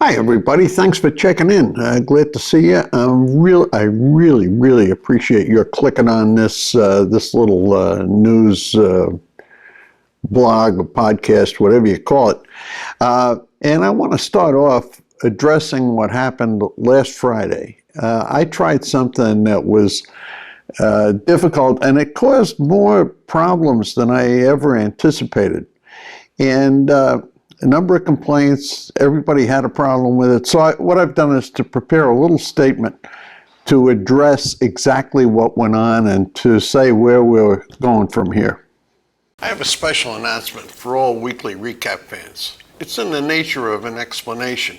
Hi, everybody. Thanks for checking in. Glad to see you. I really appreciate your clicking on this news blog or podcast, whatever you call it. And I want to start off addressing what happened last Friday. I tried something that was difficult, and it caused more problems than I ever anticipated. And a number of complaints, everybody had a problem with it. So what I've done is to prepare a little statement to address exactly what went on and to say where we're going from here. I have a special announcement for all weekly recap fans. It's in the nature of an explanation,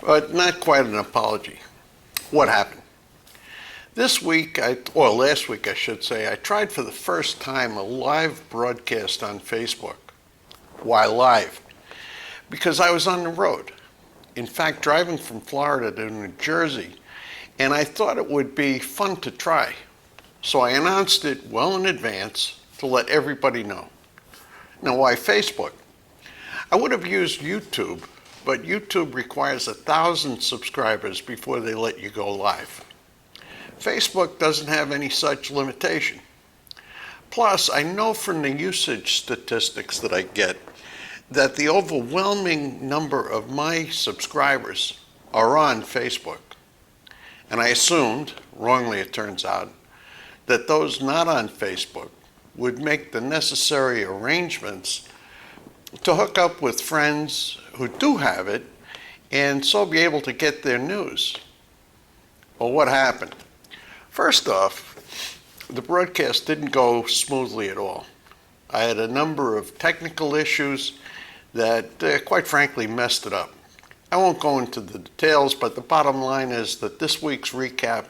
but not quite an apology. What happened? This week, or last week I should say, I tried for the first time a live broadcast on Facebook. Why live? Because I was on the road. In fact, driving from Florida to New Jersey, and I thought it would be fun to try. So I announced it well in advance to let everybody know. Now, why Facebook? I would have used YouTube, but YouTube requires 1,000 subscribers before they let you go live. Facebook doesn't have any such limitation. Plus, I know from the usage statistics that I get that the overwhelming number of my subscribers are on Facebook. And I assumed, wrongly it turns out, that those not on Facebook would make the necessary arrangements to hook up with friends who do have it and so be able to get their news. Well, what happened? First off, the broadcast didn't go smoothly at all. I had a number of technical issues that, quite frankly, messed it up. I won't go into the details, but the bottom line is that last week's recap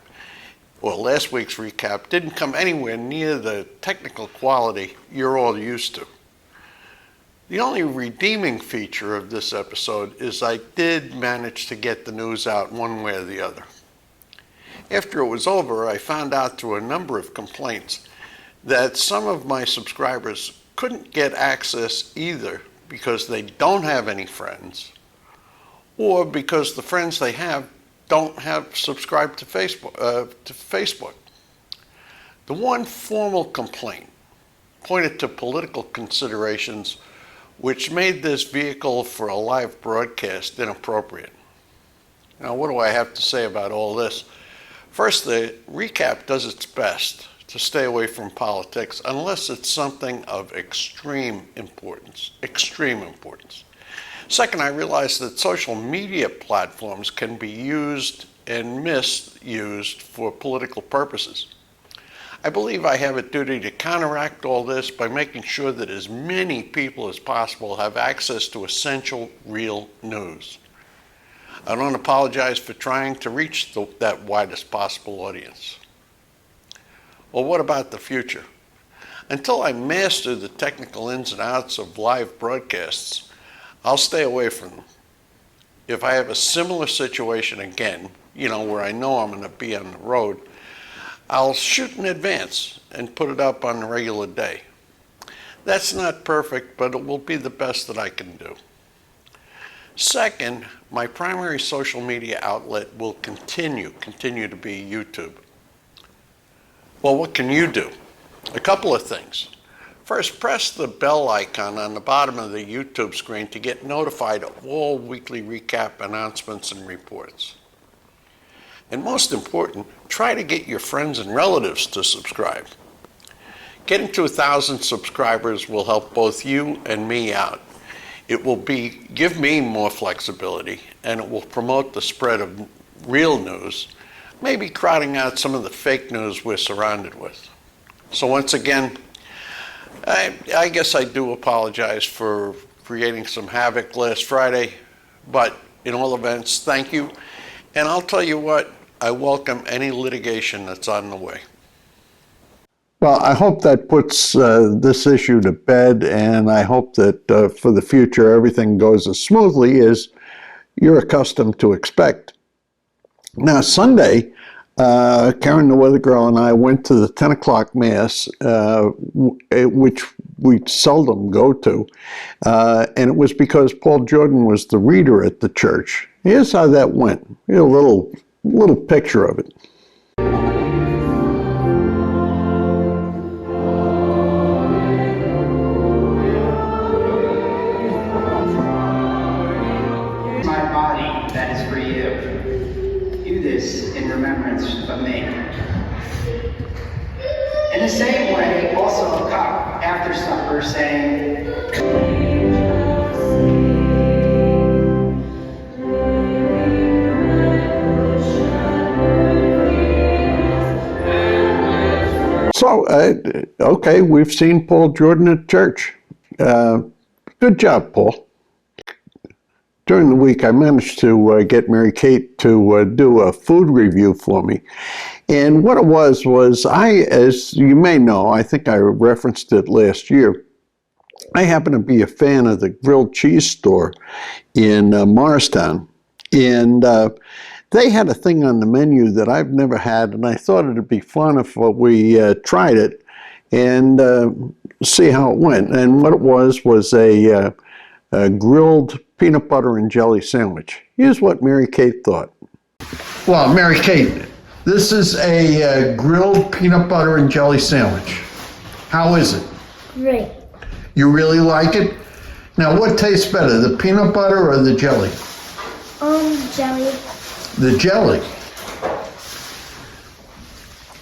didn't come anywhere near the technical quality you're all used to. The only redeeming feature of this episode is I did manage to get the news out one way or the other. After it was over, I found out through a number of complaints that some of my subscribers couldn't get access either because they don't have any friends, or because the friends they have don't have subscribed to Facebook. The one formal complaint pointed to political considerations which made this vehicle for a live broadcast inappropriate. Now, what do I have to say about all this? First, the recap does its best to stay away from politics unless it's something of extreme importance. Second, I realize that social media platforms can be used and misused for political purposes. I believe I have a duty to counteract all this by making sure that as many people as possible have access to essential, real news. I don't apologize for trying to reach that widest possible audience. Well, what about the future? Until I master the technical ins and outs of live broadcasts, I'll stay away from them. If I have a similar situation again, where I know I'm going to be on the road, I'll shoot in advance and put it up on a regular day. That's not perfect, but it will be the best that I can do. Second, my primary social media outlet will continue to be YouTube. Well, what can you do? A couple of things. First, press the bell icon on the bottom of the YouTube screen to get notified of all weekly recap announcements and reports. And most important, try to get your friends and relatives to subscribe. Getting to 1,000 subscribers will help both you and me out. It will give me more flexibility, and it will promote the spread of real news, maybe crowding out some of the fake news we're surrounded with. So once again, I guess I do apologize for creating some havoc last Friday, but in all events, thank you. And I'll tell you what, I welcome any litigation that's on the way. Well, I hope that puts this issue to bed, and I hope that for the future everything goes as smoothly as you're accustomed to expect. Now, Sunday, Karen, the weather girl, and I went to the 10 o'clock Mass, which we seldom go to, and it was because Paul Jordan was the reader at the church. Here's how that went. Here's a little picture of it. My body that is for you. Do this in remembrance of me. In the same way, also a cup after supper, saying, So, okay, we've seen Paul Jordan at church. Good job, Paul. During the week, I managed to get Mary Kate to do a food review for me. And what it was as you may know, I think I referenced it last year, I happen to be a fan of the grilled cheese store in Morristown. And they had a thing on the menu that I've never had, and I thought it'd be fun if we tried it and see how it went. And what it was a grilled peanut butter and jelly sandwich. Here's what Mary Kate thought. Well, Mary Kate, this is a grilled peanut butter and jelly sandwich. How is it? Great. You really like it? Now, what tastes better, the peanut butter or the jelly? Jelly. The jelly.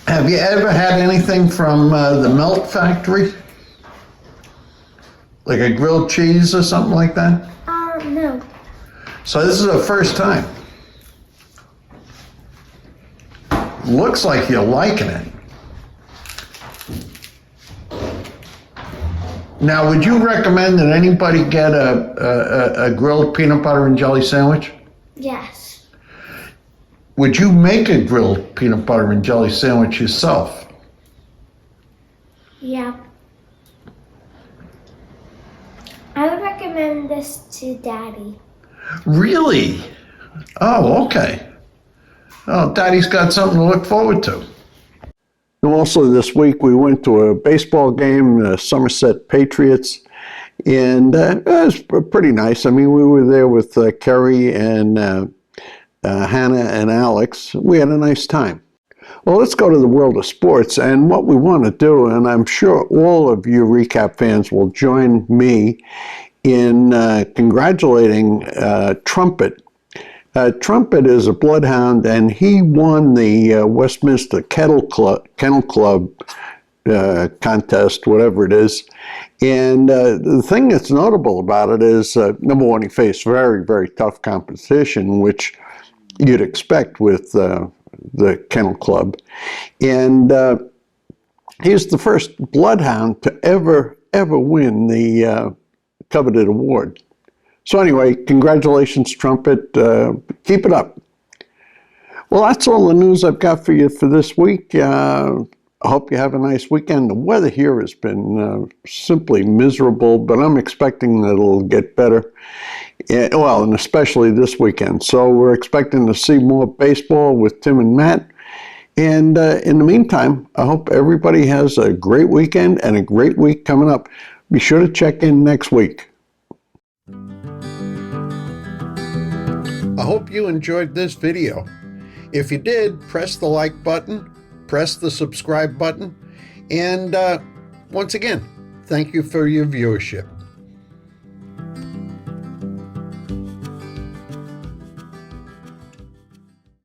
Have you ever had anything from the Melt Factory? Like a grilled cheese or something like that? No. So this is the first time. Looks like you're liking it. Now, would you recommend that anybody get a grilled peanut butter and jelly sandwich? Yes. Would you make a grilled peanut butter and jelly sandwich yourself? Yeah. I would recommend this to Daddy. Really? Oh, okay. Oh, Daddy's got something to look forward to. And also this week we went to a baseball game, the Somerset Patriots, and it was pretty nice. I mean, we were there with Kerry and Hannah and Alex. We had a nice time. Well, let's go to the world of sports, and what we want to do, and I'm sure all of you recap fans will join me in congratulating Trumpet. Trumpet is a bloodhound, and he won the Westminster Kennel Club contest, whatever it is. And the thing that's notable about it is, number one, he faced very, very tough competition, which you'd expect with the Kennel Club. And he's the first bloodhound to ever win the coveted award. So anyway, congratulations, Trumpet. Keep it up. Well, that's all the news I've got for you for this week. I hope you have a nice weekend. The weather here has been simply miserable, but I'm expecting that it'll get better. Well, and especially this weekend. So we're expecting to see more baseball with Tim and Matt. And in the meantime, I hope everybody has a great weekend and a great week coming up. Be sure to check in next week. I hope you enjoyed this video. If you did, press the like button, press the subscribe button, and once again, thank you for your viewership.